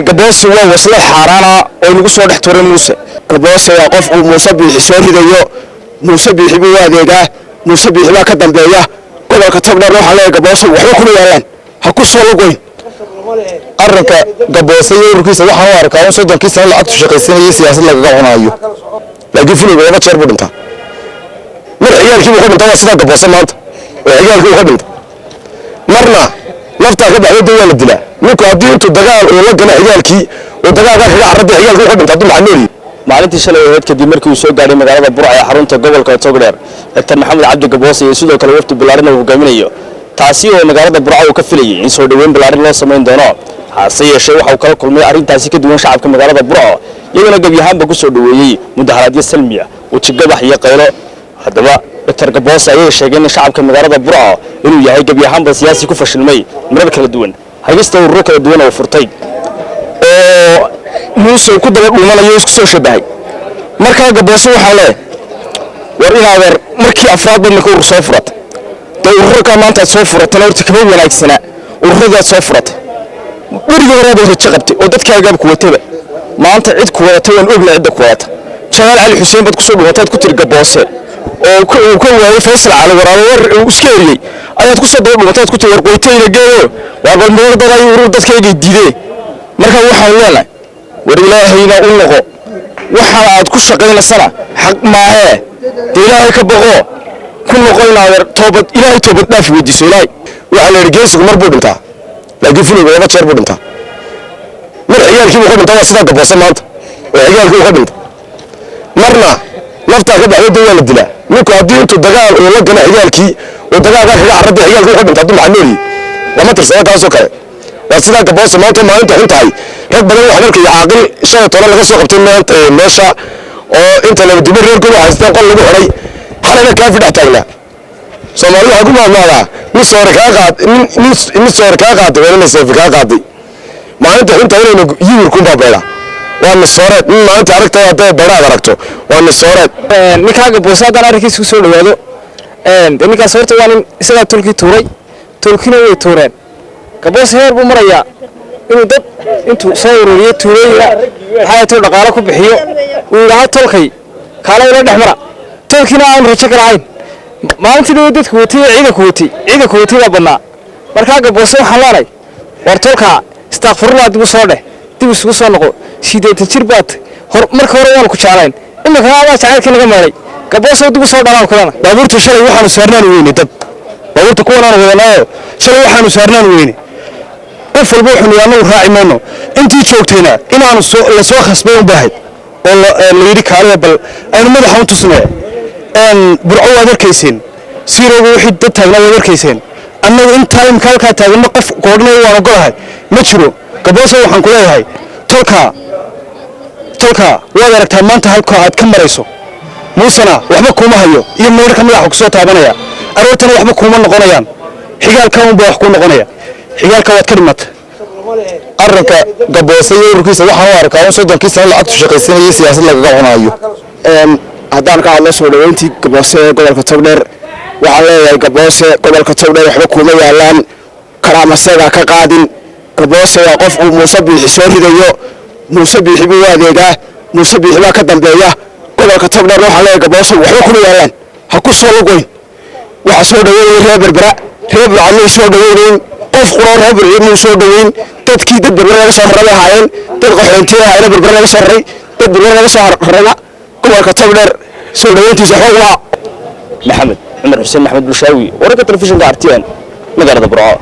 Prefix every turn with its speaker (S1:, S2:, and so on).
S1: gaboose waa wasla xaaraana oo lagu soo dhex tuuray muuse gaboose waa qof uu muuse biixi soo ridayo muuse biixi buu adeegaa muuse biixi baa ka dambeeya gobolka togdheer waxaa leeyahay gaboose waxba kuma yaalaan ha ku soo lugoyn arrinka gaboose iyo ururkiisa waxaan u arkaa in soddonkii sano lacagtu shaqaysanayay siyaasad lagaga cunaayo laakiin fuliga laba jeer buu dhintaa mar ciyaalkii buu ka dhintay waa sidaa gaboose maanta oo ciyaalkii uu ka dhintay marna naftaa ka baxday dee waa la dilaa ninku haddii intuu dagaal uu la gala ciyaalkii oo dagaalkaa kaga carradii ciyaalkii uu ka dhintay hadduu maxaa noolyihi maalintii shalay ahayd kadib markii uu soo gaadhay magaalada burca ee xarunta gobolka togdheer dr maxamed cabdi gaboose iyo sidoo kale wafdi ballaaran uu hogaaminayo taasi oo magaalada burca uu ka filayay in soo dhaweyn ballaaran loo samayn doono hase yeeshee waxa uu kala kulmay arrintaasi ka duwan shacabka magaalada burco iyagana gebyahaanba ku soo dhaweeyey mudaharaadyo salmiya wejigabax iyo qaylo haddaba dr gaboose ayay sheegeen in shacabka magaalada burco inuu yahay gebyahaanba siyaasi ku fashilmay marar kala duwan hagista ururo kala duwan oo furtay oo muuse ku daba dhumanayo isku soo shabahay markaa gaboose waxaa leeyahay war inaadeer markii afraad badnaka urur soo furata dee ururka maanta aad soo furatana horta kama wanaagsanaa ururadaad soo furatay werigii horead rajo qabtay oo dadka agaab ku wataba maanta cid ku wadata waan ogna cidda ku wadata jamaal cali xuseen baad kusoo dhuwataad ku tiri gaboose oo uu ka waayay faysal cali waraabo war uu iska eriyey ayaad kusoo daba dhuwataad ku tiri war qoytayna geeyo waa balmoor dad ay urur dadkaygay diidee marka waxaan leenahay war ilaahayna u noqo waxaan aad ku shaqaynaysana xaq maahee dee ilaahay ka baqo ku noqo inaadeer toobad ilaahay toobad dhaaf weydiiso ilaahay waxaa la yidhi geesigu mar buu dhintaa laakiin fuliga laba jeer buu dhintaa mar ciyaalkii buu ka dhintay waa sidaa gaboose maanta oo ciyaalkii uu ka dhintay marna naftaa ka baxday dee waa la dilaa ninku haddii intuu dagaal uu la gala ciyaalkii oo dagaalkaa kaga carradii ciyaalkii uu ka dhintay hadduu maxaa noolyihi lama tirsana taasoo kale waa sidaa gaboose maanta maalinta xun tahay rag badan waxaan arkaya caaqil shalay toban laga soo qabtay meesha oo inta laba dubo reerkooda haystaan qol lagu xidhay xalayna kaafi dhex taagnaa soomaali waxaa ku maamaadaa mid soore kaa qaaday weelana seefi kaa qaaday maalinta xunta inaynu yiwirkunbaa beedha waa nisooreed nin maalinta aragtay hadday beedhaad aragto waa nisooreed ninkaa gaboose haddaan arrinkiisa ku soo dhawaado de ninkaas horta waa nin isagaa tolkii tuuray tolkina way tuureen gaboose heer buu marayaa inuu dad intuu soo ururiyo tuulooyina maxaa tuu dhaqaalo ku bixiyo uu yidhaahdo tolkay kaala ila dhex mara tolkiina aan rajo ka lahayn maalintii dhawo dadku watay ciidanku watay baa badnaa markaa gaboose waxaan leenay war tolkaa istaaqfurullah dib u soo dheh dib isugu soo noqo 80 jir baad marka hore waan ku jeclayn imika aad jacaylka naga meelay gaboose dib u soo dhalaan kulana baabuurta shalay waxaanu saarnaan weyne dad baabuurta kuwanaan wadanayo shalay waxaanu saarnaan weyne qof walba wuxuu yaanu raaci mayno intii joogtayna inaanu la soo khasbay u baahay oo la yiri kaaliya bal aynu madaxa u tusnaa burco waad arkayseen siiroogu wixii dad taagnaa waad arkayseen annagu in time kalka taagna qof koodhnay waan ogolahay ma jiro gaboose waxaan ku leeyahay tolka waad aragtaa maanta halka aad ka marayso muusana waxba kuma hayo iyo meelka madaxa ku soo taabanaya aroortana waxba kuma noqonayaan xigaalka uu baa wax ku noqonaya xigaalka waad ka dhimatay arrinka gaboose iyo ururkiisa waxaan u arkaa in soddonkii sano lacagtu shaqaysanayay siyaasad lagaga cunaayo haddaan ka hadlo soo dhaweyntii gaboose ee gobolka togdheer waxaan leeyahay gaboose gobolka togdheer waxba kuma yaalaan karaamaseegaa ka qaadin gaboose waa qof uu muuse biixi soo ridayo muuse biixi buu adeegaa muuse biixi baa ka dambeeya gobolka togdheer waxaan leeyahay gaboose waxba kuma yaalaan ha ku soo lugoyn waxa soo dhaweynaya reer berbera reer burcadlay soo dhaweynayn qof quraan reer burciid muu soo dhaweyn dadkii dad berbera laga soo raray ahaayeen dad qaxoontiye ahaayeen berbera laga soo raray dad berbera laga soo rarayna gobolka togdheer soo dhaweyntiisa xoogla maxamed cumar xuseen maxamed bulshaawi wararka telefishinka RTN magaalada burco